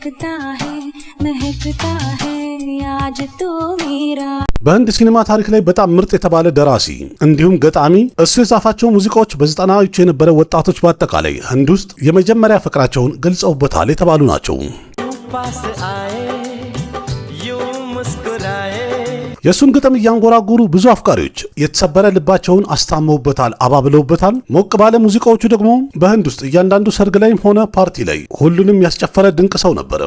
महकता है आज तो मेरा በህንድ ሲኒማ ታሪክ ላይ በጣም ምርጥ የተባለ ደራሲ እንዲሁም ገጣሚ እሱ የጻፋቸው ሙዚቃዎች በ90ዎቹ የነበረ ወጣቶች በአጠቃላይ ህንድ ውስጥ የመጀመሪያ ፍቅራቸውን ገልጸውበታል የተባሉ ናቸው። የሱን ግጥም እያንጎራጉሩ ብዙ አፍቃሪዎች የተሰበረ ልባቸውን አስታመውበታል፣ አባብለውበታል። ሞቅ ባለ ሙዚቃዎቹ ደግሞ በህንድ ውስጥ እያንዳንዱ ሰርግ ላይም ሆነ ፓርቲ ላይ ሁሉንም ያስጨፈረ ድንቅ ሰው ነበር።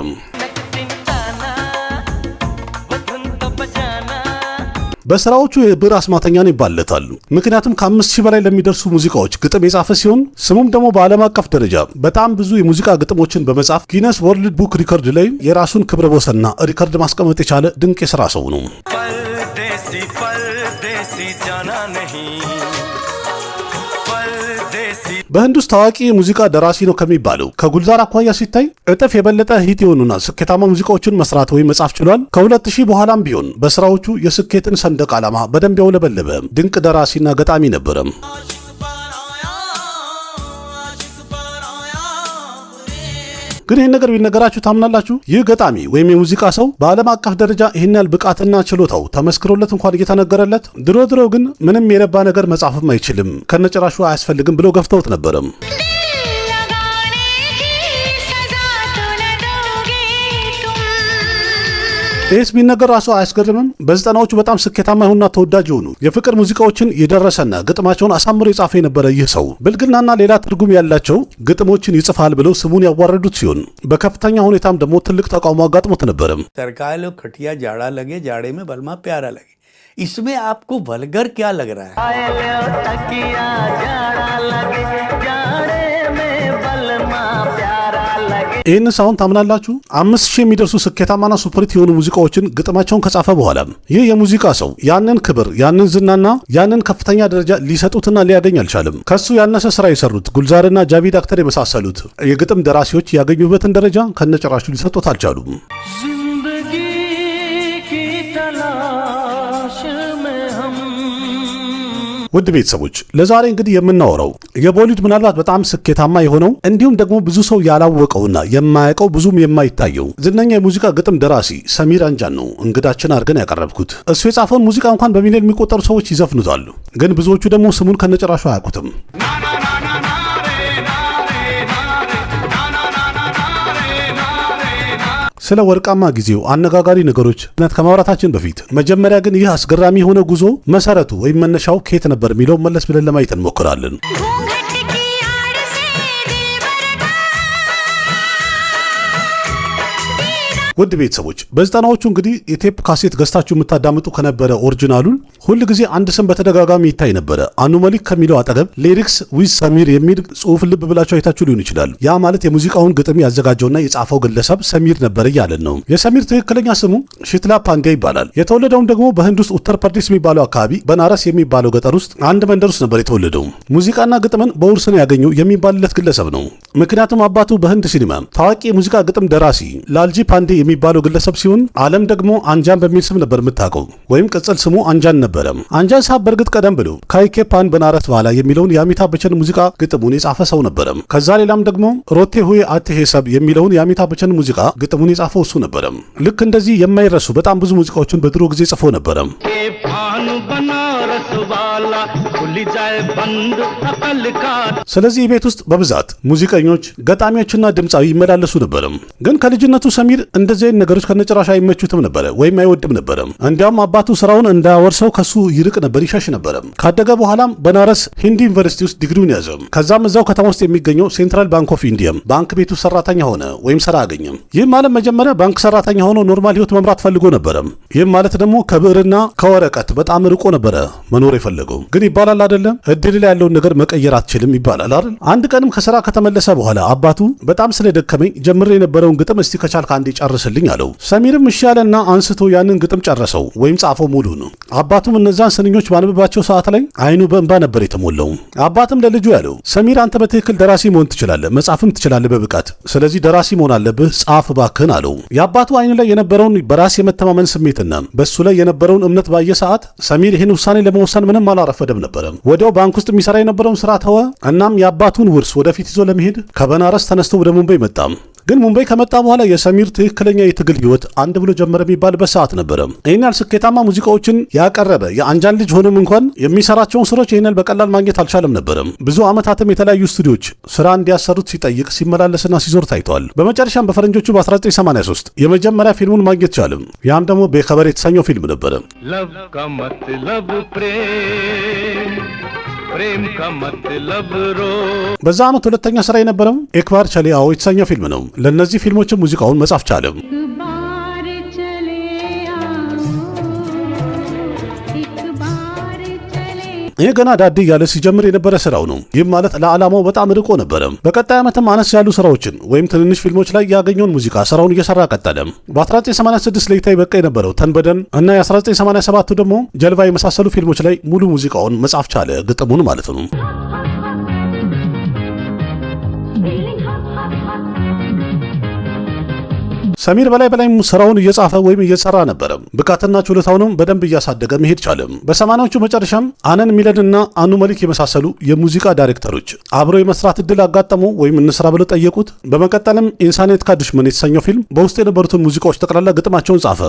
በስራዎቹ የብዕር አስማተኛን ይባለታል። ምክንያቱም ከ5000 በላይ ለሚደርሱ ሙዚቃዎች ግጥም የጻፈ ሲሆን ስሙም ደግሞ በዓለም አቀፍ ደረጃ በጣም ብዙ የሙዚቃ ግጥሞችን በመጻፍ ጊነስ ወርልድ ቡክ ሪከርድ ላይ የራሱን ክብረ ወሰንና ሪከርድ ማስቀመጥ የቻለ ድንቅ የሥራ ሰው ነው። በህንድ ውስጥ ታዋቂ የሙዚቃ ደራሲ ነው ከሚባለው ከጉልዛር አኳያ ሲታይ እጥፍ የበለጠ ሂት የሆኑና ስኬታማ ሙዚቃዎችን መስራት ወይም መጻፍ ችሏል። ከ2000 በኋላም ቢሆን በስራዎቹ የስኬትን ሰንደቅ ዓላማ በደንብ ያውለበለበ ድንቅ ደራሲና ገጣሚ ነበረ። ግን ይህን ነገር ቢነገራችሁ ታምናላችሁ? ይህ ገጣሚ ወይም የሙዚቃ ሰው በዓለም አቀፍ ደረጃ ይህን ያህል ብቃትና ችሎታው ተመስክሮለት እንኳን እየተነገረለት ድሮ ግን ምንም የረባ ነገር መጻፍም አይችልም ከነጭራሹ አያስፈልግም ብለው ገፍተውት ነበረም። ይህስ ቢነገር ራሱ አያስገርምም? በ90ዎቹ በጣም ስኬታማ የሆኑና ተወዳጅ የሆኑ የፍቅር ሙዚቃዎችን የደረሰና ግጥማቸውን አሳምሮ የጻፈ የነበረ ይህ ሰው ብልግናና ሌላ ትርጉም ያላቸው ግጥሞችን ይጽፋል ብለው ስሙን ያዋረዱት ሲሆን በከፍተኛ ሁኔታም ደግሞ ትልቅ ተቃውሞ አጋጥሞት ነበረም። सरकार लोग खटिया जाड़ा लगे जाड़े में बलमा प्यारा लगे इसमें आपको वल्गर क्या लग रहा ይህን ሳውን ታምናላችሁ? 5000 የሚደርሱ ስኬታማና ሱፐርሂት የሆኑ ሙዚቃዎችን ግጥማቸውን ከጻፈ በኋላ ይህ የሙዚቃ ሰው ያንን ክብር ያንን ዝናና ያንን ከፍተኛ ደረጃ ሊሰጡትና ሊያገኝ አልቻለም። ከሱ ያነሰ ስራ የሰሩት ጉልዛርና ጃቪድ አክተር የመሳሰሉት የግጥም ደራሲዎች ያገኙበትን ደረጃ ከነጭራሹ ሊሰጡት አልቻሉም። ውድ ቤተሰቦች ለዛሬ እንግዲህ የምናወራው የቦሊውድ ምናልባት በጣም ስኬታማ የሆነው እንዲሁም ደግሞ ብዙ ሰው ያላወቀውና የማያውቀው ብዙም የማይታየው ዝነኛ የሙዚቃ ግጥም ደራሲ ሰሚር አንጃን ነው እንግዳችን አድርገን ያቀረብኩት። እሱ የጻፈውን ሙዚቃ እንኳን በሚሊዮን የሚቆጠሩ ሰዎች ይዘፍኑታል፣ ግን ብዙዎቹ ደግሞ ስሙን ከነጭራሹ አያውቁትም። ስለ ወርቃማ ጊዜው አነጋጋሪ ነገሮች ከማውራታችን በፊት መጀመሪያ ግን ይህ አስገራሚ የሆነ ጉዞ መሰረቱ ወይም መነሻው ከየት ነበር የሚለው መለስ ብለን ለማየት እንሞክራለን። ውድ ቤተሰቦች በ90ዎቹ እንግዲህ የቴፕ ካሴት ገዝታችሁ የምታዳምጡ ከነበረ ኦሪጂናሉን ሁል ጊዜ አንድ ስም በተደጋጋሚ ይታይ ነበረ። አኑመሊክ ከሚለው አጠገብ ሊሪክስ ዊዝ ሰሚር የሚል ጽሑፍ ልብ ብላችሁ አይታችሁ ሊሆን ይችላል። ያ ማለት የሙዚቃውን ግጥም ያዘጋጀውና የጻፈው ግለሰብ ሰሚር ነበር እያለን ነው። የሰሚር ትክክለኛ ስሙ ሽትላ ፓንዲያ ይባላል። የተወለደውም ደግሞ በህንድ ውስጥ ኡተር ፐርዴስ የሚባለው አካባቢ በናረስ የሚባለው ገጠር ውስጥ አንድ መንደር ውስጥ ነበር የተወለደው። ሙዚቃና ግጥምን በውርስ ነው ያገኘው የሚባልለት ግለሰብ ነው። ምክንያቱም አባቱ በህንድ ሲኒማ ታዋቂ የሙዚቃ ግጥም ደራሲ ላልጂ ፓንዴ የሚባለው ግለሰብ ሲሆን ዓለም ደግሞ አንጃን በሚል ስም ነበር የምታውቀው፣ ወይም ቅጽል ስሙ አንጃን ነበረ። አንጃን ሳብ በእርግጥ ቀደም ብሎ ካይኬ ፓን በናረስ በኋላ የሚለውን የአሚታብ በቸን ሙዚቃ ግጥሙን የጻፈ ሰው ነበረ። ከዛ ሌላም ደግሞ ሮቴ ሁዬ አቴ ሄሰብ የሚለውን የአሚታብ በቸን ሙዚቃ ግጥሙን የጻፈው እሱ ነበረ። ልክ እንደዚህ የማይረሱ በጣም ብዙ ሙዚቃዎችን በድሮ ጊዜ ጽፎ ነበረ። ስለዚህ ቤት ውስጥ በብዛት ሙዚቀኞች፣ ገጣሚዎችና ድምፃዊ ይመላለሱ ነበረ። ግን ከልጅነቱ ሰሚር እንደዚህ ነገሮች ከነጭራሽ አይመቹትም ነበረ ወይም አይወድም ነበረ። እንዲያውም አባቱ ስራውን እንዳወርሰው ከሱ ይርቅ ነበር፣ ይሸሽ ነበረ። ካደገ በኋላም በናረስ ሂንዲ ዩኒቨርሲቲ ውስጥ ዲግሪውን ያዘ። ከዛም እዛው ከተማ ውስጥ የሚገኘው ሴንትራል ባንክ ኦፍ ኢንዲያ ባንክ ቤቱ ሰራተኛ ሆነ ወይም ስራ አገኘ። ይህም ማለት መጀመሪያ ባንክ ሰራተኛ ሆኖ ኖርማል ህይወት መምራት ፈልጎ ነበረ። ይህም ማለት ደግሞ ከብዕርና ከወረቀት በጣም ርቆ ነበረ መኖር የፈለገው። ግን ይባላል አይደለም እድል ላይ ያለውን ነገር መቀየር አትችልም ይባላል አይደል? አንድ ቀንም ከስራ ከተመለሰ በኋላ አባቱ በጣም ስለደከመኝ ጀምሬ የነበረውን ግጥም እስቲ ከቻልክ አንዴ ጨርስልኝ አለው። ሰሚርም እሺ ያለና አንስቶ ያንን ግጥም ጨረሰው ወይም ጻፈው ሙሉ ነው። አባቱም እነዛን ስንኞች ባነበባቸው ሰዓት ላይ አይኑ በእንባ ነበር የተሞላው። አባትም ለልጁ ያለው ሰሚር አንተ በትክክል ደራሲ መሆን ትችላለህ፣ መጻፍም ትችላለህ በብቃት፣ ስለዚህ ደራሲ መሆን አለብህ፣ ጻፍ ባክህን አለው። የአባቱ አይኑ ላይ የነበረውን በራስ የመተማመን ስሜትና በሱ ላይ የነበረውን እምነት ባየ ሰዓት ሰሚር ይህን ውሳኔ ለመወሰን ምንም አላረፈደም ነበረ። ወዲያው ባንክ ውስጥ የሚሰራ የነበረውን ስራ ተወ። እናም የአባቱን ውርስ ወደፊት ይዞ ለመሄድ ከበናረስ ተነስቶ ወደ ሙምባይ መጣ። ግን ሙምባይ ከመጣ በኋላ የሰሚር ትክክለኛ የትግል ህይወት አንድ ብሎ ጀመረ የሚባልበት ሰዓት ነበረ። ይህን ያህል ስኬታማ ሙዚቃዎችን ያቀረበ የአንጃን ልጅ ሆኖም እንኳን የሚሰራቸውን ስራዎች ይህን ያህል በቀላል ማግኘት አልቻለም ነበረም። ብዙ ዓመታትም የተለያዩ ስቱዲዮች ስራ እንዲያሰሩት ሲጠይቅ ሲመላለስና ሲዞር ታይተዋል። በመጨረሻም በፈረንጆቹ በ1983 የመጀመሪያ ፊልሙን ማግኘት ቻለም። ያም ደግሞ ቤከበር የተሰኘው ፊልም ነበረ። በዛ ዓመት ሁለተኛ ስራ የነበረው ኤክባር ቸሌ አዎ የተሰኘው ፊልም ነው። ለእነዚህ ፊልሞችም ሙዚቃውን መጻፍ ቻለም። ይህ ገና ዳዴ እያለ ሲጀምር የነበረ ስራው ነው። ይህም ማለት ለዓላማው በጣም ርቆ ነበረ። በቀጣይ ዓመትም አነስ ያሉ ስራዎችን ወይም ትንንሽ ፊልሞች ላይ ያገኘውን ሙዚቃ ስራውን እየሰራ ቀጠለም። በ1986 ለይታ ይበቃ የነበረው ተንበደን እና የ1987 ደግሞ ጀልባ የመሳሰሉ ፊልሞች ላይ ሙሉ ሙዚቃውን መጻፍ ቻለ፣ ግጥሙን ማለት ነው። ሰሚር በላይ ስራውን እየጻፈ ወይም እየሰራ ነበረ። ብቃትና ችሎታውንም በደንብ እያሳደገ መሄድ ቻለም። በሰማንያዎቹ መጨረሻም አነን ሚለን እና አኑ መሊክ የመሳሰሉ የሙዚቃ ዳይሬክተሮች አብሮ የመስራት እድል አጋጠሙ ወይም እንስራ ብለው ጠየቁት። በመቀጠልም ኢንሳኒየት ካ ዱሽመን የተሰኘው ፊልም በውስጥ የነበሩትን ሙዚቃዎች ጠቅላላ ግጥማቸውን ጻፈ።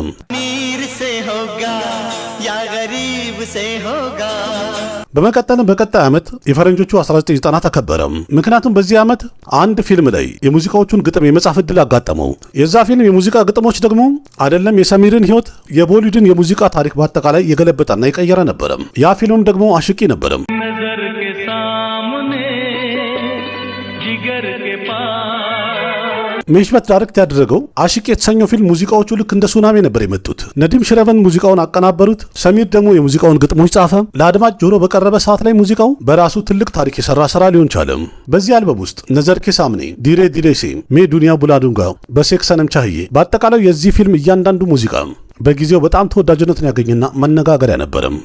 በመቀጠልም በቀጣይ ዓመት የፈረንጆቹ 1990 ተከበረ። ምክንያቱም በዚህ ዓመት አንድ ፊልም ላይ የሙዚቃዎቹን ግጥም የመጻፍ እድል አጋጠመው። የዛ ፊልም የሙዚቃ ግጥሞች ደግሞ አይደለም የሰሚርን ህይወት የቦሊውድን የሙዚቃ ታሪክ በአጠቃላይ የገለበጠና የቀየረ ነበረ። ያ ፊልምም ደግሞ አሽቂ ነበረ። ሜሽበት ዳይሬክት ያደረገው አሽቂ የተሰኘው ፊልም ሙዚቃዎቹ ልክ እንደ ሱናሚ ነበር የመጡት። ነዲም ሽረቨን ሙዚቃውን አቀናበሩት። ሰሚር ደግሞ የሙዚቃውን ግጥሞች ጻፈ። ለአድማጭ ጆሮ በቀረበ ሰዓት ላይ ሙዚቃው በራሱ ትልቅ ታሪክ የሰራ ስራ ሊሆን ቻለም። በዚህ አልበም ውስጥ ነዘር ኬ ሳምኔ፣ ዲሬ ዲሬሴ፣ ሜ ዱኒያ ቡላዱንጋ፣ በሴክሰንም ቻህዬ በአጠቃላይ የዚህ ፊልም እያንዳንዱ ሙዚቃ በጊዜው በጣም ተወዳጅነትን ያገኝና መነጋገሪያ ነበረም።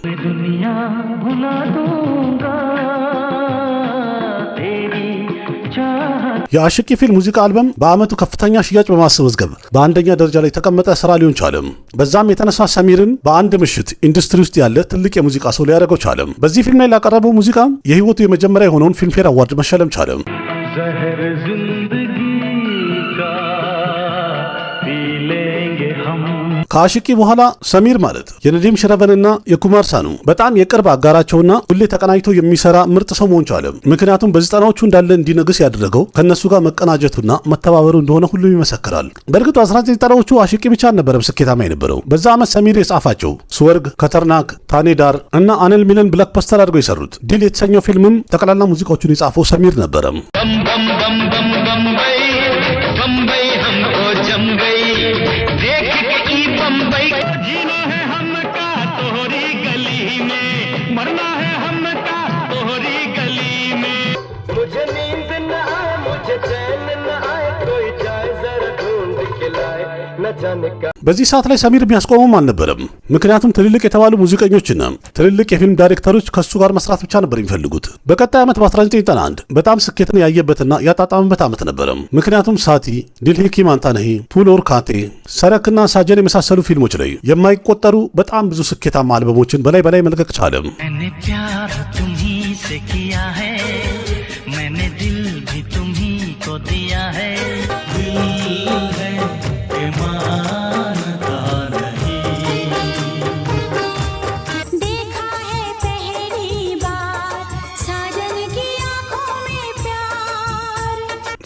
የአሽቂ ፊልም ሙዚቃ አልበም በአመቱ ከፍተኛ ሽያጭ በማስመዝገብ በአንደኛ ደረጃ ላይ የተቀመጠ ስራ ሊሆን ቻለም። በዛም የተነሳ ሰሚርን በአንድ ምሽት ኢንዱስትሪ ውስጥ ያለ ትልቅ የሙዚቃ ሰው ሊያደርገው ቻለም። በዚህ ፊልም ላይ ላቀረበው ሙዚቃ የህይወቱ የመጀመሪያ የሆነውን ፊልምፌር አዋርድ መሸለም ቻለም። ከአሽቂ በኋላ ሰሚር ማለት የነዲም ሽረቨንና የኩማር ሳኑ በጣም የቅርብ አጋራቸውና ሁሌ ተቀናጅቶ የሚሰራ ምርጥ ሰው መሆን ቻለ። ምክንያቱም በዘጠናዎቹ እንዳለ እንዲነግስ ያደረገው ከነሱ ጋር መቀናጀቱና መተባበሩ እንደሆነ ሁሉም ይመሰክራል። በእርግጥ 1990ዎቹ አሽቂ ብቻ አልነበረም ስኬታማ የነበረው። በዛ ዓመት ሰሚር የጻፋቸው ስወርግ፣ ከተርናክ፣ ታኔዳር እና አነል ሚለን ብላክበስተር አድርገው የሰሩት ዲል የተሰኘው ፊልምም ጠቅላላ ሙዚቃዎቹን የጻፈው ሰሚር ነበረም። በዚህ ሰዓት ላይ ሰሚር የሚያስቆመውም አልነበረም። ምክንያቱም ትልልቅ የተባሉ ሙዚቀኞችና ትልልቅ የፊልም ዳይሬክተሮች ከሱ ጋር መስራት ብቻ ነበር የሚፈልጉት። በቀጣይ ዓመት በ1991 በጣም ስኬትን ያየበትና ያጣጣመበት ዓመት ነበረ። ምክንያቱም ሳቲ፣ ዲልሂኪ ማንታነሂ፣ ፑል ኦር ካቴ፣ ሰረክና ሳጀን የመሳሰሉ ፊልሞች ላይ የማይቆጠሩ በጣም ብዙ ስኬታማ አልበሞችን በላይ መልቀቅ ቻለ።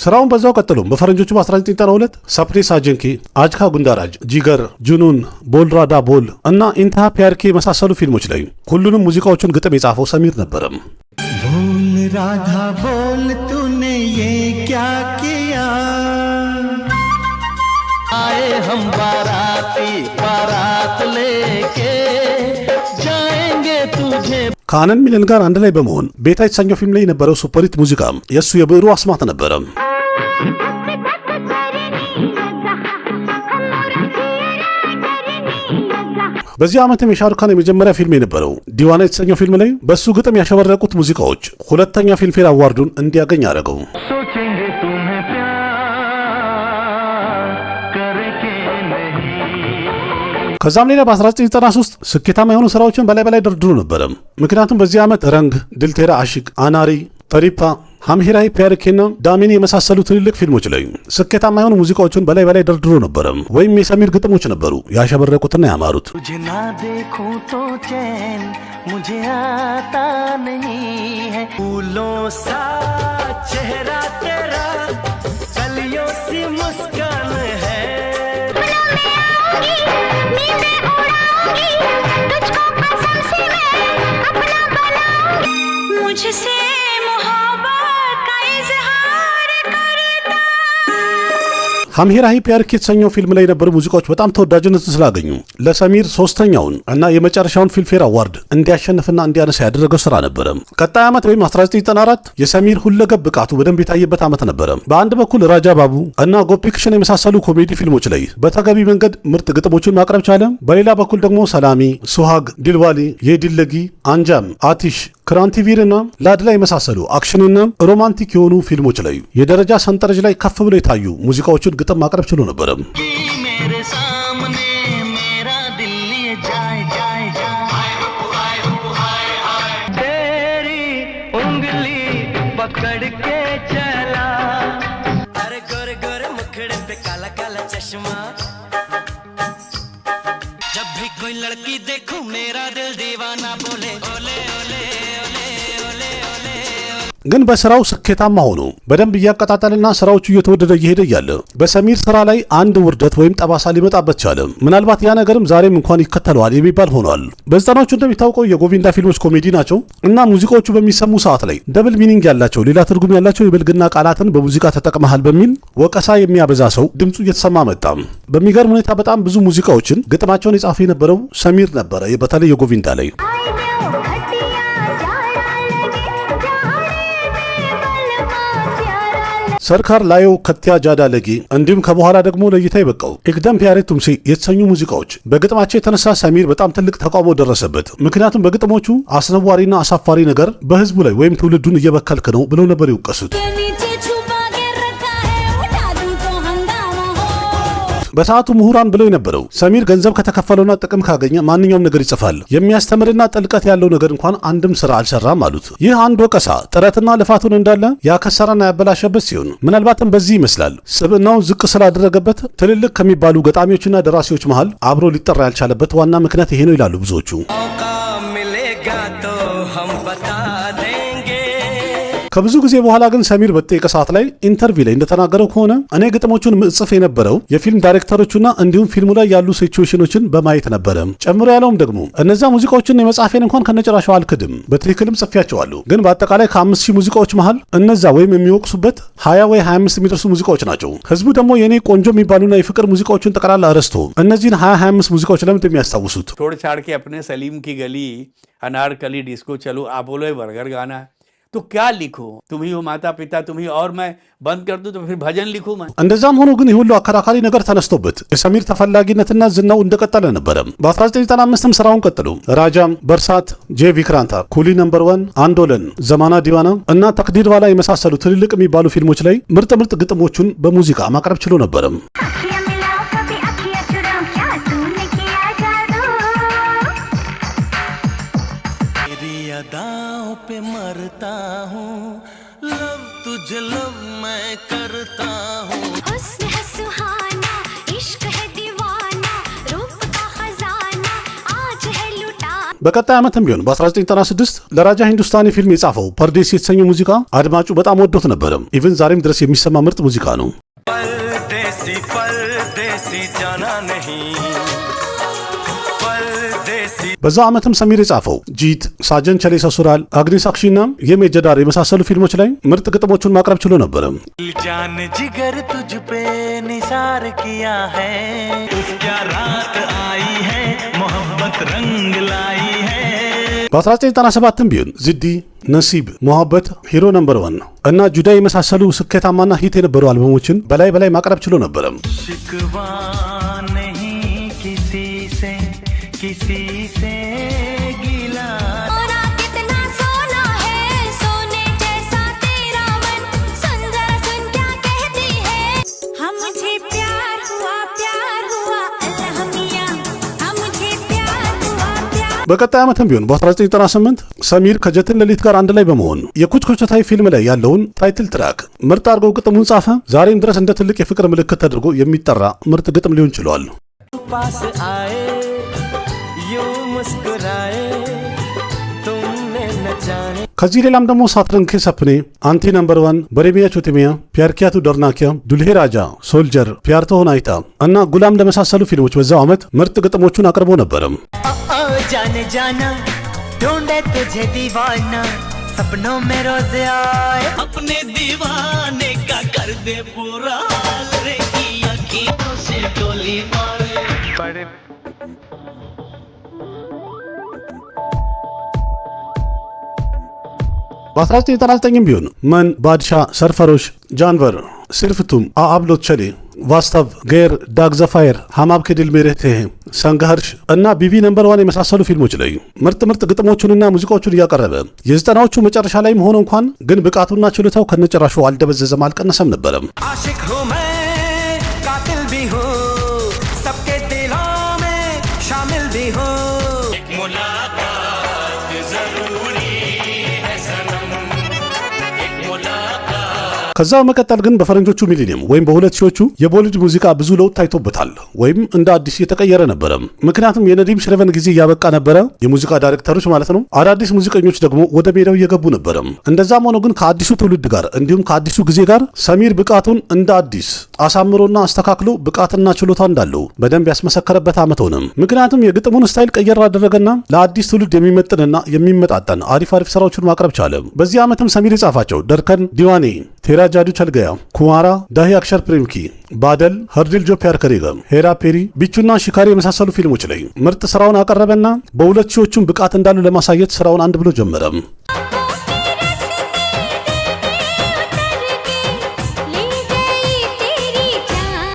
ስራውን በዛው ቀጥሎም በፈረንጆቹ በ1992 ሰፕሬ ሳጀንኪ፣ አጅካ ጉንዳራጅ፣ ጂገር፣ ጁኑን፣ ቦልራዳ ቦል እና ኢንተሃ ፒያርኪ የመሳሰሉ ፊልሞች ላይ ሁሉንም ሙዚቃዎቹን ግጥም የጻፈው ሰሚር ነበረም። बोल राधा बोल तूने ये क्या किया आए हम बारात लेके जाएंगे तुझे ከአነን ሚለን ጋር አንድ ላይ በመሆን ቤታ የተሰኘው ፊልም ላይ የነበረው ሱፐሪት ሙዚቃ የእሱ የብዕሩ አስማት ነበረ። በዚህ ዓመትም የሻሩካን የመጀመሪያ ፊልም የነበረው ዲዋና የተሰኘው ፊልም ላይ በሱ ግጥም ያሸበረቁት ሙዚቃዎች ሁለተኛ ፊልምፌር አዋርዱን እንዲያገኝ አደረገው። ከዛም ሌላ በ1993 ስኬታማ የሆኑ ስራዎችን በላይ ደርድሮ ነበረ። ምክንያቱም በዚህ ዓመት ረንግ፣ ድልቴራ አሽቅ፣ አናሪ፣ ተሪፓ፣ ሀምሂራይ ፒያርኬና ዳሚኒ የመሳሰሉ ትልልቅ ፊልሞች ላይ ስኬታማ የሆኑ ሙዚቃዎችን በላይ በላይ ደርድሮ ነበረ። ወይም የሰሚር ግጥሞች ነበሩ ያሸበረቁትና ያማሩት። तुझे ना देखूं तो चैन मुझे आता नहीं है, फूलों सा चेहरा तेरा कलियों सी मुस्कान है, मुझसे मोहब्बत का इजहार करता। ሀምሂራይ ፒያርኬ የተሰኘው ፊልም ላይ የነበሩ ሙዚቃዎች በጣም ተወዳጅነትን ስላገኙ ለሰሚር ሶስተኛውን እና የመጨረሻውን ፊልምፌር አዋርድ እንዲያሸንፍና እንዲያነሳ ያደረገው ስራ ነበረ። ቀጣይ ዓመት ወይም 1994 የሰሚር ሁለገብ ብቃቱ በደንብ የታየበት ዓመት ነበረ። በአንድ በኩል ራጃ ባቡ እና ጎፒክሽን የመሳሰሉ ኮሜዲ ፊልሞች ላይ በተገቢ መንገድ ምርጥ ግጥሞችን ማቅረብ ቻለ። በሌላ በኩል ደግሞ ሰላሚ፣ ሱሃግ፣ ዲልዋሊ፣ የዲለጊ፣ አንጃም፣ አቲሽ፣ ክራንቲቪር እና ላድላ የመሳሰሉ አክሽንና ሮማንቲክ የሆኑ ፊልሞች ላይ የደረጃ ሰንጠረዥ ላይ ከፍ ብለው የታዩ ሙዚቃዎችን ግጥም ማቅረብ ችሎ ነበረ። मेरे सामने मेरा दिल ये जाए जाए जाए, तेरी उंगली पकड़ के चला, अरे गोरे गोरे मुखड़े पे काला काला चश्मा, जब भी कोई लड़की देखूं मेरा दिल दीवाना बोले ओले ओले ओले ओले ओले। ግን በስራው ስኬታማ ሆኖ በደንብ እያቀጣጠልና ስራዎቹ እየተወደደ እየሄደ እያለ በሰሚር ስራ ላይ አንድ ውርደት ወይም ጠባሳ ሊመጣበት ቻለ። ምናልባት ያ ነገርም ዛሬም እንኳን ይከተለዋል የሚባል ሆኗል። በዘጠናዎቹ እንደሚታወቀው የጎቪንዳ ፊልሞች ኮሜዲ ናቸው እና ሙዚቃዎቹ በሚሰሙ ሰዓት ላይ ደብል ሚኒንግ ያላቸው ሌላ ትርጉም ያላቸው የብልግና ቃላትን በሙዚቃ ተጠቅመሃል በሚል ወቀሳ የሚያበዛ ሰው ድምፁ እየተሰማ መጣ። በሚገርም ሁኔታ በጣም ብዙ ሙዚቃዎችን ግጥማቸውን የጻፈ የነበረው ሰሚር ነበረ፣ በተለይ የጎቪንዳ ላይ። सरकार लायो कत्या जादा लगी እንዲሁም ከበኋላ ደግሞ ለይታ ይበቃው ኤክደም ፒያሬ ቱምሲ የተሰኙ ሙዚቃዎች በግጥማቸው የተነሳ ሰሚር በጣም ትልቅ ተቃውሞ ደረሰበት። ምክንያቱም በግጥሞቹ አስነዋሪና አሳፋሪ ነገር በህዝቡ ላይ ወይም ትውልዱን እየበከልክ ነው ብለው ነበር ይወቀሱት። በሰዓቱ ምሁራን ብለው የነበረው ሰሚር ገንዘብ ከተከፈለውና ጥቅም ካገኘ ማንኛውም ነገር ይጽፋል፣ የሚያስተምርና ጥልቀት ያለው ነገር እንኳን አንድም ስራ አልሰራም አሉት። ይህ አንድ ወቀሳ ጥረትና ልፋቱን እንዳለ ያከሰረና ያበላሸበት ሲሆን ምናልባትም በዚህ ይመስላል ስብዕናውን ዝቅ ስላደረገበት ትልልቅ ከሚባሉ ገጣሚዎችና ደራሲዎች መሃል አብሮ ሊጠራ ያልቻለበት ዋና ምክንያት ይሄ ነው ይላሉ ብዙዎቹ። ከብዙ ጊዜ በኋላ ግን ሰሚር በጠየቀ ሰዓት ላይ ኢንተርቪው ላይ እንደተናገረው ከሆነ እኔ ግጥሞቹን ምጽፍ የነበረው የፊልም ዳይሬክተሮቹና እንዲሁም ፊልሙ ላይ ያሉ ሲቹዌሽኖችን በማየት ነበረ። ጨምሮ ያለውም ደግሞ እነዛ ሙዚቃዎችን የመጻፌን እንኳን ከነጭራሻው አልክድም፣ በትክክልም ጽፌያቸዋለሁ። ግን በአጠቃላይ ከ5000 ሙዚቃዎች መሃል እነዛ ወይም የሚወቅሱበት 20 ወይ 25 የሚደርሱ ሙዚቃዎች ናቸው። ህዝቡ ደግሞ የኔ ቆንጆ የሚባሉና የፍቅር ሙዚቃዎችን ጠቅላላ አረስቶ እነዚህን 20-25 ሙዚቃዎች ለምን የሚያስታውሱት? छोड़ छाड़ के अपने सलीम की गली, अनारकली, डिस्को चलो, आपोलो बर्गर गाना है तो क्या लिखूं? तुम ही हो माता पिता, तुम ही, और मैं बंद कर दूं तो फिर भजन लिखूं मैं? እንደዛም ሆኖ ግን ይሁሉ አከራካሪ ነገር ተነስቶበት የሰሚር ተፈላጊነትና ዝናው እንደቀጠለ ነበረ። በ1995ም ስራውን ቀጥሎ ራጃም፣ በርሳት፣ ጄ ቪክራንታ፣ ኩሊ ነምበር 1፣ አንዶለን፣ ዘማና ዲዋና እና ተቅዲር ዋላ የመሳሰሉ ትልልቅ የሚባሉ ፊልሞች ላይ ምርጥ ምርጥ ግጥሞቹን በሙዚቃ ማቅረብ ችሎ ነበረ። यादाओं पे मरता हूँ, लव तुझे लव मैं करता हूँ, हुस्न है सुहाना, इश्क है दीवाना, रूप का खजाना आज है लुटा। በቀጣይ ዓመትም ቢሆን በ1996 ለራጃ ሂንዱስታኒ ፊልም የጻፈው ፐርዴሲ የተሰኘው ሙዚቃ አድማጩ በጣም ወዶት ነበረ። ኢቭን ዛሬም ድረስ የሚሰማ ምርጥ ሙዚቃ ነው። परदेसी परदेसी जाना नहीं, በዛው ዓመትም ሰሚር የጻፈው ጂት፣ ሳጀን ቸሌ ሰሱራል፣ አግኒ ሳክሺና የሜጀዳር የመሳሰሉ ፊልሞች ላይ ምርጥ ግጥሞቹን ማቅረብ ችሎ ነበረ። जान जिगर तुझ पे निसार किया है, क्या रात आई है मोहब्बत रंग लाई है। በ1997ም ቢሆን ዝዲ፣ ነሲብ፣ ሞሐበት፣ ሂሮ ነምበር 1 እና ጁዳ የመሳሰሉ ስኬታማና ሂት የነበሩ አልበሞችን በላይ ማቅረብ ችሎ ነበረ። शिकवा नहीं किसी से, किसी से गिला, सोना कितना सोना है, सोने जैसा तेरा मन, सुन जरा सुन क्या कहती है। हम मुझे प्यार हुआ अल्लाह मियां, हम मुझे प्यार हुआ በቀጣይ ዓመትም ቢሆን በ1998 ሰሚር ከጀትን ሌሊት ጋር አንድ ላይ በመሆን የኩችኩችታይ ፊልም ላይ ያለውን ታይትል ትራክ ምርጥ አድርገው ግጥሙን ጻፈ። ዛሬም ድረስ እንደ ትልቅ የፍቅር ምልክት ተደርጎ የሚጠራ ምርጥ ግጥም ሊሆን ችሏል። पास आए यूं मुस्कुराए तुमने न जाने ከዚህ ሌላም ደግሞ ሳትረን ኬ ሰፕኔ፣ አንቲ ነምበር 1፣ በሬሚያ ቾቴሚያ፣ ፒያርኪያቱ ደርናኪያ፣ ዱልሄ ራጃ፣ ሶልጀር፣ ፒያርቶ ሆናይታ እና ጉላም ለመሳሰሉ ፊልሞች በዛው ዓመት ምርጥ ግጥሞቹን አቅርቦ ነበርም። जाने जाना ढूंढे तुझे दीवाना सपनों में रोज आए अपने दीवाने का कर दे पूरा हाल रे की अखियों से टोली मारे बड़े በ1999 ቢሆን መን፣ ባድሻ፣ ሰርፈሮሽ፣ ጃንቨር፣ ሲርፍቱም፣ አብሎት ቸሌ፣ ቫስታቭ፣ ጌር፣ ዳግ ዘፋየር፣ ሐማብ ከድል ሜሬቴ፣ ሰንጋህርሽ እና ቢቢ ነምበር 1 የመሳሰሉ ፊልሞች ላይ ምርጥ ግጥሞቹንና ሙዚቃዎቹን እያቀረበ የ90ዎቹ መጨረሻ ላይ ሆኖ እንኳን ግን ብቃቱና ችሎታው ከነጨራሹ አልደበዘዘም፣ አልቀነሰም ነበረም። आशिक हूँ मैं कातिल भी हूँ सबके दिलों में शामिल भी हूँ मुलाकात जरूरी है सनम एक मुलाकात ከዛ መቀጠል ግን በፈረንጆቹ ሚሊኒየም ወይም በ2000ዎቹ የቦሊውድ ሙዚቃ ብዙ ለውጥ ታይቶበታል ወይም እንደ አዲስ የተቀየረ ነበረ። ምክንያቱም የነዲም ሽረቨን ጊዜ እያበቃ ነበረ፣ የሙዚቃ ዳይሬክተሮች ማለት ነው። አዳዲስ ሙዚቀኞች ደግሞ ወደ ሜዳው እየገቡ ነበረ። እንደዛም ሆኖ ግን ከአዲሱ ትውልድ ጋር እንዲሁም ከአዲሱ ጊዜ ጋር ሰሚር ብቃቱን እንደ አዲስ አሳምሮና አስተካክሎ ብቃትና ችሎታ እንዳለው በደንብ ያስመሰከረበት ዓመት ሆነ። ምክንያቱም የግጥሙን ስታይል ቀየር አደረገና ለአዲስ ትውልድ የሚመጥንና የሚመጣጠን አሪፍ ስራዎችን ማቅረብ ቻለ። በዚህ ዓመትም ሰሚር የጻፋቸው ደርከን፣ ዲዋኔ፣ ቴራ ጃዱ ቸልገያ፣ ኩማራ፣ ዳሂ አክሸር ፕሬምኪ፣ ባደል፣ ህርዲል ጆ ፒያር ከሬገም፣ ሄራ ፔሪ፣ ቢቹና ሽካሪ የመሳሰሉ ፊልሞች ላይ ምርጥ ስራውን አቀረበና በ2000ዎቹም ብቃት እንዳሉ ለማሳየት ስራውን አንድ ብሎ ጀመረ።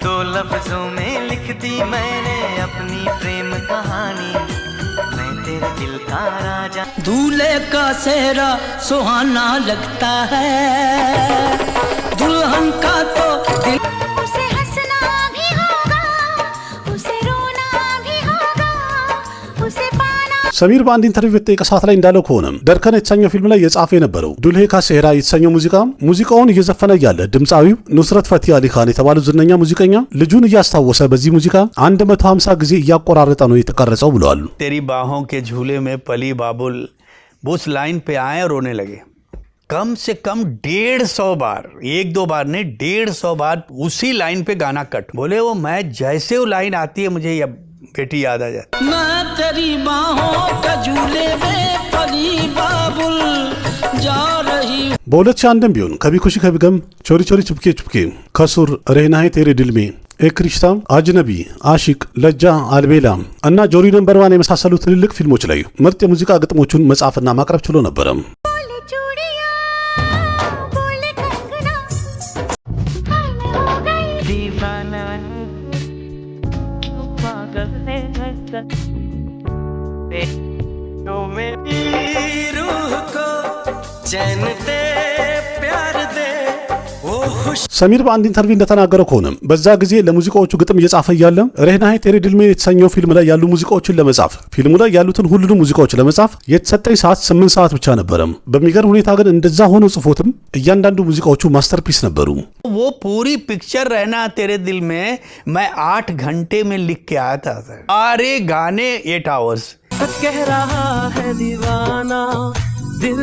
दो लफ्जों में लिख दी मैंने अपनी प्रेम कहानी मैं तेरे दिल का राजा दूल्हे का सेहरा सुहाना लगता है दुल्हन का तो दिल उसे हंसना भी होगा उसे रोना भी होगा उसे पाना ሰሚር በአንድ ኢንተርቪው በተጠየቀ ሰዓት ላይ እንዳለው ከሆነ ደርከን የተሰኘው ፊልም ላይ የጻፈ የነበረው ዱልሄ ካ ሴህራ የተሰኘው ሙዚቃውን እየዘፈነ ያለ ድምፃዊው ኑስረት ፈቲ አሊ ካን የተባለው ዝነኛ ሙዚቀኛ ልጁን እያስታወሰ በዚህ ሙዚቃ 150 ጊዜ እያቆራረጠ ነው የተቀረጸው ብለዋል። तेरी बाहों के झूले में पली बाबुल वो उस लाइन पे आए और रोने लगे कम से कम 150 बार, 1-2 बार नहीं 150 बार उसी लाइन पे गाना कट बोले। वो मैं जैसे वो लाइन आती है मुझे ये बेटी याद आ जाती। मैं तेरी बाहों का झूले में पली बाबुल जा रही በ2001 ቢሆን ከቢ ኩሺ ከቢገም፣ ቾሪ ቾሪ ችብኬ ችብኬ፣ ከሱር፣ ሬናሄ ቴሬ ድልሜ፣ ኤክሪሽታ፣ አጅነቢ፣ አሺቅ፣ ለጃ፣ አልቤላ እና ጆሪ ነምበር 1 የመሳሰሉ ትልልቅ ፊልሞች ላይ ምርጥ የሙዚቃ ግጥሞቹን መጻፍና ማቅረብ ችሎ ነበረ። बोले चूड़ियां बोले कंगना मैं हो गई दीवाना पागल है तो मेरी रूह को चैन दे प्यार दे वो खुश ሰሚር በአንድ ኢንተርቪው እንደተናገረው ከሆነ በዛ ጊዜ ለሙዚቃዎቹ ግጥም እየጻፈ እያለ ሬናሄ ቴሬ ድልሜ የተሰኘው ፊልም ላይ ያሉ ሙዚቃዎችን ለመጻፍ ፊልሙ ላይ ያሉትን ሁሉንም ሙዚቃዎች ለመጻፍ የተሰጠኝ ሰዓት 8 ሰዓት ብቻ ነበረ። በሚገርም ሁኔታ ግን እንደዛ ሆኖ ጽፎትም እያንዳንዱ ሙዚቃዎቹ ማስተርፒስ ነበሩ። वो पूरी पिक्चर रहना तेरे दिल में मैं 8 घंटे में लिख के आया था सर। सारे गाने 8 आवर्स। सच कह रहा है दीवाना दिल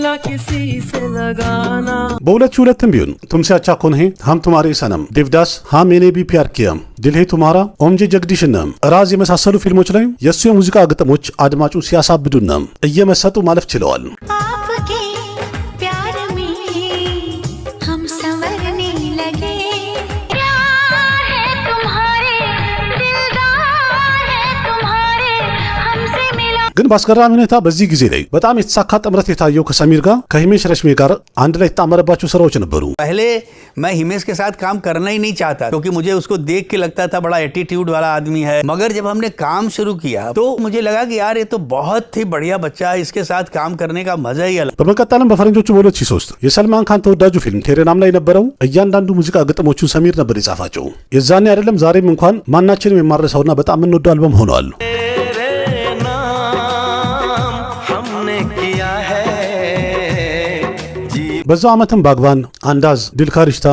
ना किसी से लगाना በ2002 ቢሆን तुमसे अच्छा कौन है हम तुम्हारे सनम देवदास हाँ मैंने भी प्यार किया दिल है तुम्हारा ኦምጄ ጀግዲሽና ራዝ የመሳሰሉ ፊልሞች ላይ የሱ የሙዚቃ ግጥሞች አድማጩ ሲያሳብዱና እየመሰጡ ማለፍ ችለዋል። आपके प्यार में हम संवरने लगे प्यार है तुम्हारे दिलदार है तुम्हारे हमसे मिला ግን በአስገራሚ ሁኔታ በዚህ ጊዜ ላይ በጣም የተሳካ ጥምረት የታየው ከሰሚር ጋር ከሂሜሽ ረሽሜ ጋር አንድ ላይ የተጣመረባቸው ስራዎች ነበሩ። पहले मैं हिमेश के साथ काम करना ही नहीं चाहता क्योंकि मुझे उसको देख के लगता था बड़ा एटीट्यूड वाला आदमी है। मगर जब हमने काम शुरू किया तो मुझे लगा कि यार ये तो बहुत ही बढ़िया बच्चा है, इसके साथ काम करने का मजा ही अलग। በመቀጠልም በፈረንጆቹ በ2003 የሰልማን ካን ተወዳጁ ፊልም ቴሬናም ላይ የነበረው እያንዳንዱ ሙዚቃ ግጥሞቹን ሰሚር ነበር የጻፋቸው። የዛኔ አይደለም ዛሬም እንኳን ማናችንም የማረሳውና በጣም የምንወደው አልበም ሆኗል። तेरे नाम በዛው ዓመትም ባግባን፣ አንዳዝ፣ ዲልካ ሪሽታ፣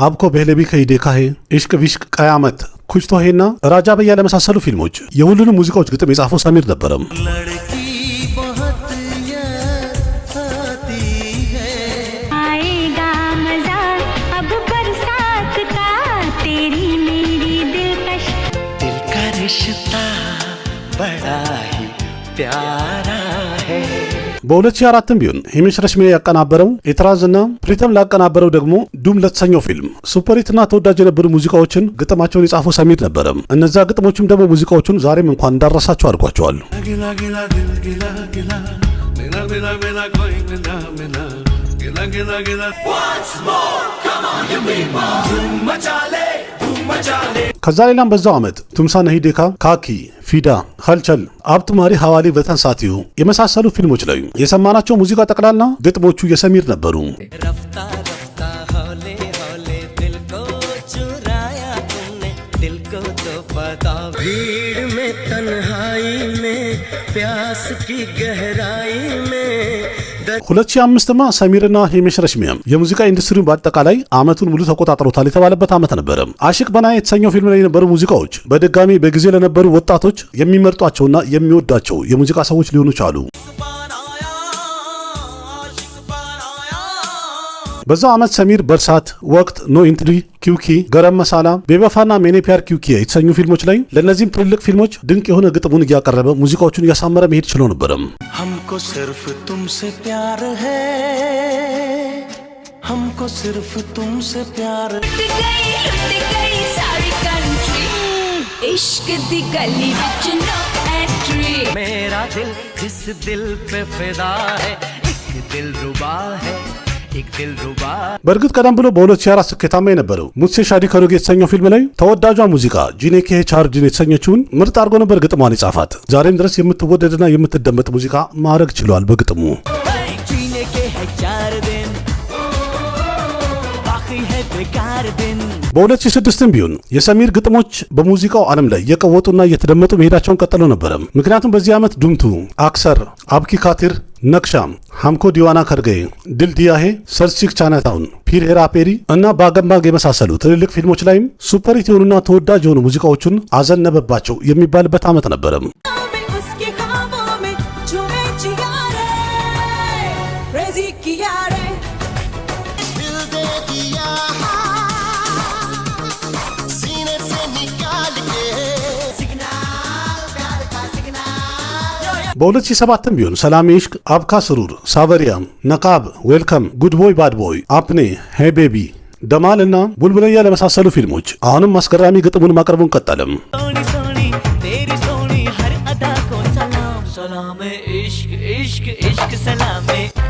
አብኮ በህለቢ ከሂዴ ካሄ፣ ኢሽቅ ቪሽቅ፣ ቀያመት፣ ኩችቶሄና ራጃ በያ ለመሳሰሉ ፊልሞች የሁሉንም ሙዚቃዎች ግጥም የጻፈው ሰሚር ነበረም። आएगा मजा अब बरसात का तेरी मेरी दिलकश दिल का रिश्ता बड़ा ही प्यारा है በ2004ም ቢሆን ሂሜሽ ረሽሜ ያቀናበረው ኤትራዝና ፕሪተም ላቀናበረው ደግሞ ዱም ለተሰኘው ፊልም ሱፐሪትና ተወዳጅ የነበሩ ሙዚቃዎችን ግጥማቸውን የጻፈው ሰሚር ነበረ። እነዛ ግጥሞችም ደግሞ ሙዚቃዎቹን ዛሬም እንኳን እንዳረሳቸው አድርጓቸዋል። ከዛ ሌላም በዛው ዓመት ቱምሳ ነሂዴካ፣ ካኪ፣ ፊዳ፣ ኸልቸል፣ አብቱማሪ፣ ሐዋሊ፣ ወተን ሳቲዩ የመሳሰሉ ፊልሞች ላይ የሰማናቸው ሙዚቃ ጠቅላላ ግጥሞቹ የሰሚር ነበሩ። रफ्ता रफ्ता हौले हौले दिल को चुराया तुमने दिल को तो पता भीड़ में तन्हाई में प्यास की गहराई में 2005ማ ሰሚርና ሂሜሽ ረሽሚያም የሙዚቃ ኢንዱስትሪውን በአጠቃላይ ዓመቱን ሙሉ ተቆጣጥሮታል የተባለበት ዓመት ነበረ። አሽቅ በናይ የተሰኘው ፊልም ላይ የነበሩ ሙዚቃዎች በድጋሚ በጊዜ ለነበሩ ወጣቶች የሚመርጧቸውና የሚወዷቸው የሙዚቃ ሰዎች ሊሆኑ ቻሉ። በዛው ዓመት ሰሚር በርሳት፣ ወቅት፣ ኖ ኢንትሪ፣ ኪውኪ፣ ገረም መሳላ፣ ቤበፋና ሜኔ ፒያር ኪውኪ የተሰኙ ፊልሞች ላይ ለእነዚህም ትልልቅ ፊልሞች ድንቅ የሆነ ግጥሙን እያቀረበ ሙዚቃዎቹን እያሳመረ መሄድ ችሎ ነበረም። हमको सिर्फ तुमसे प्यार है, हमको सिर्फ तुमसे प्यार लुट गई सारी कंट्री इश्क दी गली विच नो एंट्री मेरा दिल जिस दिल पे फिदा है एक दिल रुबा है एक दिल रुबा በእርግጥ ቀደም ብሎ በ2004 ስኬታማ የነበረው ሙሴ ሻዲ ከሮጌ የተሰኘው ፊልም ላይ ተወዳጇ ሙዚቃ ጂኔኬ ቻርጅን የተሰኘችውን ምርጥ አድርጎ ነበር ግጥሟን የጻፋት። ዛሬም ድረስ የምትወደድና የምትደመጥ ሙዚቃ ማድረግ ችሏል በግጥሙ። जीने के है 4 दिन बाकी है बेकार दिन በ2006ም ቢሆን የሰሚር ግጥሞች በሙዚቃው ዓለም ላይ የቀወጡና እየተደመጡ መሄዳቸውን ቀጥለው ነበረ። ምክንያቱም በዚህ ዓመት ዱምቱ፣ አክሰር፣ አብኪ ካቲር፣ ነክሻም፣ ሐምኮ ዲዋና ከርገይ፣ ድልድያሄ፣ ሰርሲክ ቻናታውን፣ ፒር ሄራ ፔሪ እና ባገምባግ የመሳሰሉ ትልልቅ ፊልሞች ላይም ሱፐሪት የሆኑና ተወዳጅ የሆኑ ሙዚቃዎቹን አዘነበባቸው የሚባልበት ዓመት ነበረ። उसके ख्वाबों में झूमे जिया रे रेजी किया रे दिल दे दिया सीने से निकाल के सिग्नल प्यार का सिग्नल በ2007ም ቢሆን ሰላም ኢሽቅ፣ አብካ ስሩር፣ ሳቨሪያም፣ ነቃብ፣ ዌልከም፣ ጉድ ቦይ ባድ ቦይ፣ አፕኔ፣ ሄይ ቤቢ፣ ደማል እና ቡልቡለያ ለመሳሰሉ ፊልሞች አሁንም አስገራሚ ግጥሙን ማቅረቡን ቀጠለም። सोनी सोनी तेरी सोनी हर अदा को सलाम सलाम इश्क इश्क इश्क सलाम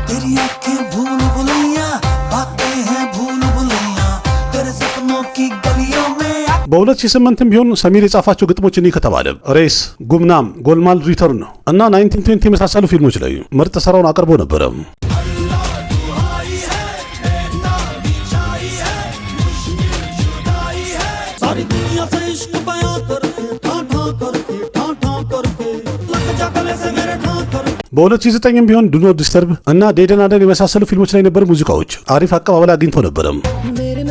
तेरी आंखें भूल भुलैया बातें हैं भूल भुलैया तेरे सपनों की गलियों में በ2008ም ቢሆን ሰሚር የጻፋቸው ግጥሞች እኒህ ከተባለ ሬስ፣ ጉምናም፣ ጎልማል ሪተርን እና 1920 የመሳሰሉ ፊልሞች ላይ ምርጥ ስራውን አቅርቦ ነበረ። सारी दुनिया से इश्क बयां करके ठां ठां करके लग जा गले से मेरे ठां करके በ2009ም ቢሆን ዱ ኖት ዲስተርብ እና ዴደን አደን የመሳሰሉ ፊልሞች ላይ የነበሩ ሙዚቃዎች አሪፍ አቀባበል አግኝተው ነበረም። मेरे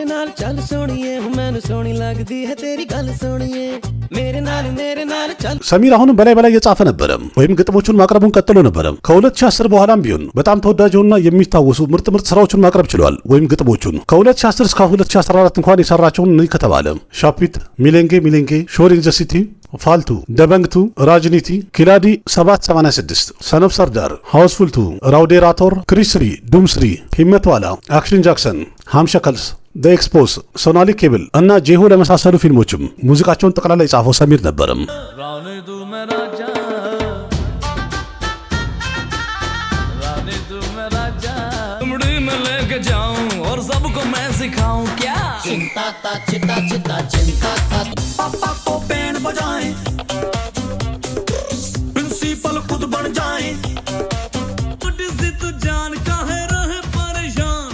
नाल चल सोनिए मैनू सोनी लगदी है तेरी गल सोनिए मेरे नाल चल ሰሚር አሁንም በላይ በላይ እየጻፈ ነበረ ወይም ግጥሞቹን ማቅረቡን ቀጥሎ ነበረ። ከ2010 በኋላም ቢሆን በጣም ተወዳጅና የሚታወሱ ምርጥ ስራዎችን ማቅረብ ችሏል ወይም ግጥሞቹን። ከ2010 እስከ 2014 እንኳን የሰራቸውን እነዚህ ከተባለ ሻፒት፣ ሚሌንጌ፣ ሾር ኢን ዘ ሲቲ፣ ፋልቱ፣ ደበንግቱ፣ ራጅኒቲ፣ ኪላዲ 786፣ ሰነፍ ሰርዳር፣ ሃውስፉልቱ፣ ራውዴራቶር፣ ክሪስሪ፣ ዱምስሪ፣ ሂመትዋላ፣ አክሽን ጃክሰን፣ ሃምሸከልስ፣ ዘ ኤክስፖስ፣ ሶናሊ ኬብል እና ጄሆ ለመሳሰሉ ፊልሞችም ሙዚቃቸውን ጠቅላላ የጻፈው ሰሚር ነበረም። रानी तू मेरा जान रानी तू मेरा जान उमड़ी में लेके जाऊं और सबको मैं सिखाऊं क्या चिंता था पापा को बैंड बजाएं प्रिंसिपल खुद बन जाएं से तू जान काहे रहे परेशान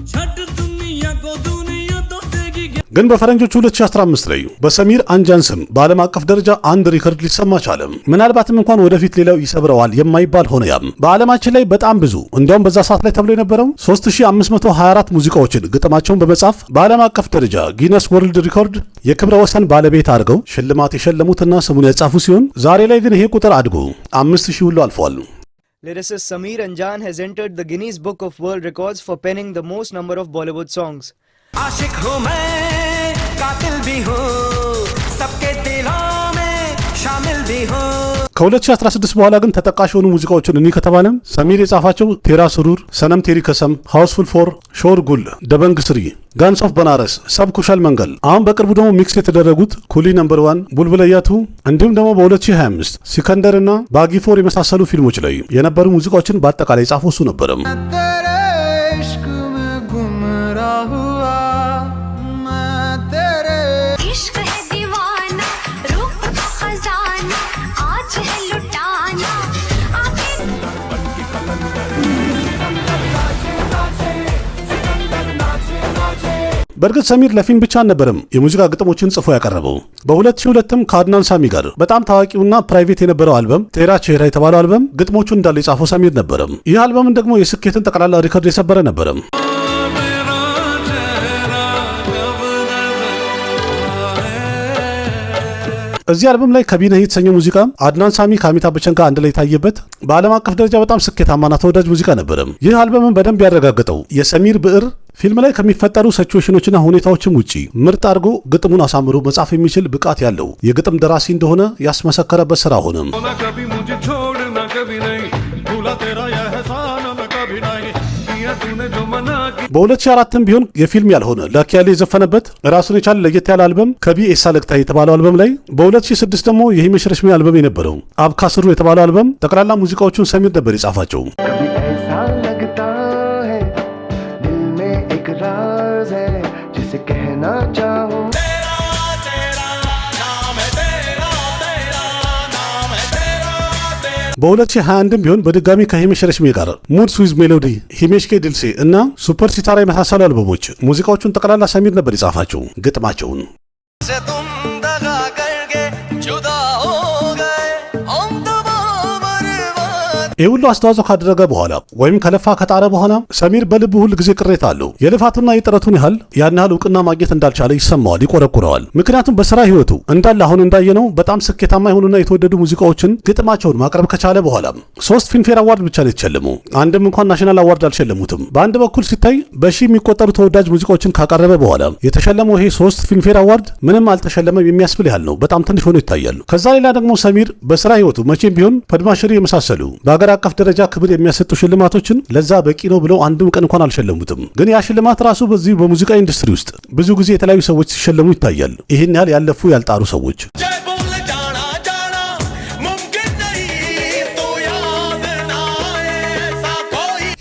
छट दुनिया को दुनिया तो देगी ግን በፈረንጆቹ 2015 ላይ በሰሚር አንጃን ስም በዓለም አቀፍ ደረጃ አንድ ሪከርድ ሊሰማ ቻለ። ምናልባትም እንኳን ወደፊት ሌላው ይሰብረዋል የማይባል ሆነ። ያም በዓለማችን ላይ በጣም ብዙ እንዲያውም በዛ ሰዓት ላይ ተብሎ የነበረው 3524 ሙዚቃዎችን ግጥማቸውን በመጻፍ በዓለም አቀፍ ደረጃ ጊነስ ወርልድ ሪኮርድ የክብረ ወሰን ባለቤት አድርገው ሽልማት የሸለሙትና ስሙን ያጻፉ ሲሆን ዛሬ ላይ ግን ይሄ ቁጥር አድጎ 5000 ሁሉ አልፏል። Lyricist Sameer Anjan has entered the Guinness Book of World Records for penning the most number of Bollywood songs. आशिक हूँ मैं, कातिल भी हूँ, सबके दिलों में शामिल भी हूँ. ከ2016 በኋላ ግን ተጠቃሽ የሆኑ ሙዚቃዎችን እኒ ከተባለም ሰሚር የጻፋቸው ቴራ ስሩር፣ ሰነም ቴሪ ከሰም፣ ሃውስፉል ፎር፣ ሾር ጉል፣ ደበንግ ስሪ፣ ጋንስ ኦፍ በናረስ፣ ሰብ ኩሻል መንገል፣ አሁን በቅርቡ ደግሞ ሚክስ የተደረጉት ኩሊ ነምበር 1፣ ቡልቡለያቱ እንዲሁም ደግሞ በ2025 ሲከንደር እና ባጊፎር የመሳሰሉ ፊልሞች ላይ የነበሩ ሙዚቃዎችን በአጠቃላይ የጻፈው እሱ ነበረም። በእርግጥ ሰሚር ለፊልም ብቻ አልነበረም የሙዚቃ ግጥሞችን ጽፎ ያቀረበው። በ2002ም ከአድናን ሳሚ ጋር በጣም ታዋቂውና ፕራይቬት የነበረው አልበም ቴራ ቼራ የተባለው አልበም ግጥሞቹ እንዳለ የጻፈው ሰሚር ነበረም። ይህ አልበም ደግሞ የስኬትን ጠቅላላ ሪከርድ የሰበረ ነበረም። እዚህ አልበም ላይ ከቢነህ የተሰኘው ሙዚቃ አድናን ሳሚ ከአሚታብ በቸን ጋር አንድ ላይ የታየበት በዓለም አቀፍ ደረጃ በጣም ስኬታማና ተወዳጅ ሙዚቃ ነበረም። ይህ አልበምን በደንብ ያረጋገጠው የሰሚር ብዕር ፊልም ላይ ከሚፈጠሩ ሲቹዌሽኖችና ሁኔታዎችም ውጪ ምርጥ አድርጎ ግጥሙን አሳምሮ መጻፍ የሚችል ብቃት ያለው የግጥም ደራሲ እንደሆነ ያስመሰከረበት ስራ ሆነም። በ2004ም ቢሆን የፊልም ያልሆነ ላኪያሌ የዘፈነበት ራሱን የቻለ ለየት ያለ አልበም ከቢ ኤሳ ለግታ የተባለው አልበም ላይ፣ በ2006 ደግሞ የሂሜሽ ረሽሚ አልበም የነበረው አብካ ስሩ የተባለው አልበም ጠቅላላ ሙዚቃዎቹን ሰሚር ነበር የጻፋቸው። በ2021ም ቢሆን በድጋሚ ከሂሜሽ ረሽሚ ጋር ሙድ ስዊዝ ሜሎዲ፣ ሂሜሽ ኬ ድልሴ እና ሱፐር ሲታራ የመሳሰሉ አልበሞች ሙዚቃዎቹን ጠቅላላ ሰሚር ነበር የጻፋቸው ግጥማቸውን። ይህ ሁሉ አስተዋጽኦ ካደረገ በኋላ ወይም ከለፋ ከጣረ በኋላ ሰሚር በልቡ ሁል ጊዜ ቅሬታ አለው። የልፋቱና የጥረቱን ያህል ያን ያህል እውቅና ማግኘት እንዳልቻለ ይሰማዋል፣ ይቆረቁረዋል። ምክንያቱም በስራ ህይወቱ እንዳለ አሁን እንዳየነው በጣም ስኬታማ የሆኑና የተወደዱ ሙዚቃዎችን ግጥማቸውን ማቅረብ ከቻለ በኋላ 3 ፊልምፌር አዋርድ ብቻ ነው የተሸለመው። አንድም እንኳን ናሽናል አዋርድ አልሸለሙትም። በአንድ በኩል ሲታይ በሺ የሚቆጠሩ ተወዳጅ ሙዚቃዎችን ካቀረበ በኋላ የተሸለመው ይሄ 3 ፊልምፌር አዋርድ ምንም አልተሸለመም የሚያስብል ያህል ነው። በጣም ትንሽ ሆኖ ይታያል። ከዛ ሌላ ደግሞ ሰሚር በስራ ህይወቱ መቼም ቢሆን ፐድማሽሪ የመሳሰሉ በአገር አቀፍ ደረጃ ክብር የሚያሰጡ ሽልማቶችን ለዛ በቂ ነው ብለው አንድም ቀን እንኳን አልሸለሙትም። ግን ያ ሽልማት ራሱ በዚህ በሙዚቃ ኢንዱስትሪ ውስጥ ብዙ ጊዜ የተለያዩ ሰዎች ሲሸለሙ ይታያል። ይህን ያህል ያለፉ ያልጣሩ ሰዎች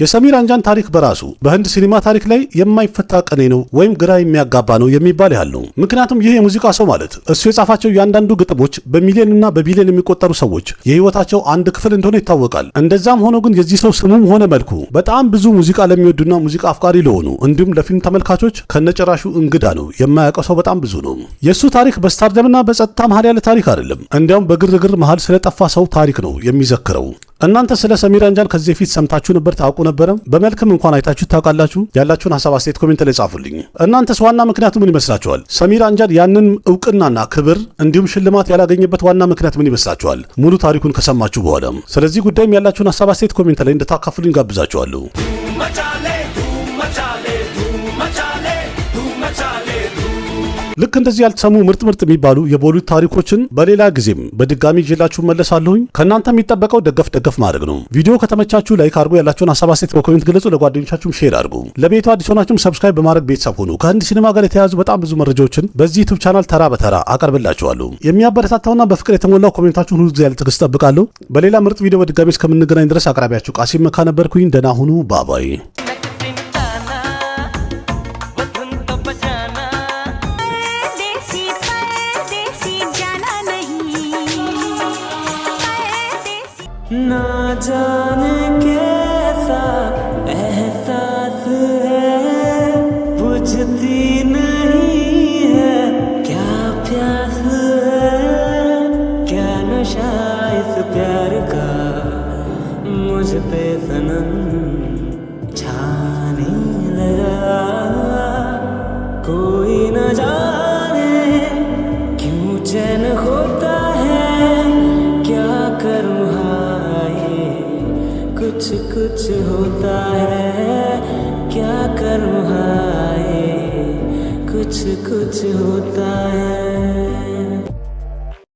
የሰሚር አንጃን ታሪክ በራሱ በህንድ ሲኒማ ታሪክ ላይ የማይፈታ ቅኔ ነው ወይም ግራ የሚያጋባ ነው የሚባል ያህል ነው። ምክንያቱም ይህ የሙዚቃ ሰው ማለት እሱ የጻፋቸው እያንዳንዱ ግጥሞች በሚሊዮንና በቢሊዮን የሚቆጠሩ ሰዎች የህይወታቸው አንድ ክፍል እንደሆነ ይታወቃል። እንደዛም ሆኖ ግን የዚህ ሰው ስሙም ሆነ መልኩ በጣም ብዙ ሙዚቃ ለሚወዱና ሙዚቃ አፍቃሪ ለሆኑ እንዲሁም ለፊልም ተመልካቾች ከነጭራሹ እንግዳ ነው። የማያውቀው ሰው በጣም ብዙ ነው። የእሱ ታሪክ በስታርደምና በጸጥታ መሀል ያለ ታሪክ አይደለም። እንዲያውም በግርግር መሀል ስለጠፋ ሰው ታሪክ ነው የሚዘክረው። እናንተ ስለ ሰሚር አንጃን ከዚህ በፊት ሰምታችሁ ነበር? ታውቁ ነበር? በመልክም እንኳን አይታችሁ ታውቃላችሁ? ያላችሁን ሐሳብ አስተያየት ኮሜንት ላይ ጻፉልኝ። እናንተስ ዋና ምክንያቱ ምን ይመስላችኋል? ሰሚር አንጃን ያንን እውቅናና ክብር እንዲሁም ሽልማት ያላገኘበት ዋና ምክንያት ምን ይመስላችኋል? ሙሉ ታሪኩን ከሰማችሁ በኋላ ስለዚህ ጉዳይም ያላችሁን ሐሳብ አስተያየት ኮሜንት ላይ እንድታካፍሉኝ ጋብዛችኋለሁ። ልክ እንደዚህ ያልተሰሙ ምርጥ የሚባሉ የቦሊውድ ታሪኮችን በሌላ ጊዜም በድጋሚ ይዤላችሁ መለሳለሁኝ። ከእናንተ የሚጠበቀው ደገፍ ማድረግ ነው። ቪዲዮ ከተመቻችሁ ላይክ አድርጉ፣ ያላችሁን ሐሳብ አስተያየት በኮሜንት ግለጹ፣ ለጓደኞቻችሁም ሼር አድርጉ። ለቤቱ አዲስ ሆናችሁም ሰብስክራይብ በማድረግ ቤተሰብ ሁኑ። ከህንድ ሲኒማ ጋር የተያያዙ በጣም ብዙ መረጃዎችን በዚህ ዩቲዩብ ቻናል ተራ በተራ አቀርብላችኋለሁ። የሚያበረታታውና በፍቅር የተሞላው ኮሜንታችሁን ሁሉ ጊዜ ያለ ትዕግስት እጠብቃለሁ። በሌላ ምርጥ ቪዲዮ በድጋሚ እስከምንገናኝ ድረስ አቅራቢያችሁ ቃሲም መካ ነበርኩኝ። ደህና ሁኑ። ባባይ ना जाने कैसा एहसास है बुझती नहीं सनम छाने लगा, कोई न जाने क्यों चैन होता है, क्या करूँ हाय कुछ कुछ होता है, क्या करूँ हाय कुछ कुछ होता है।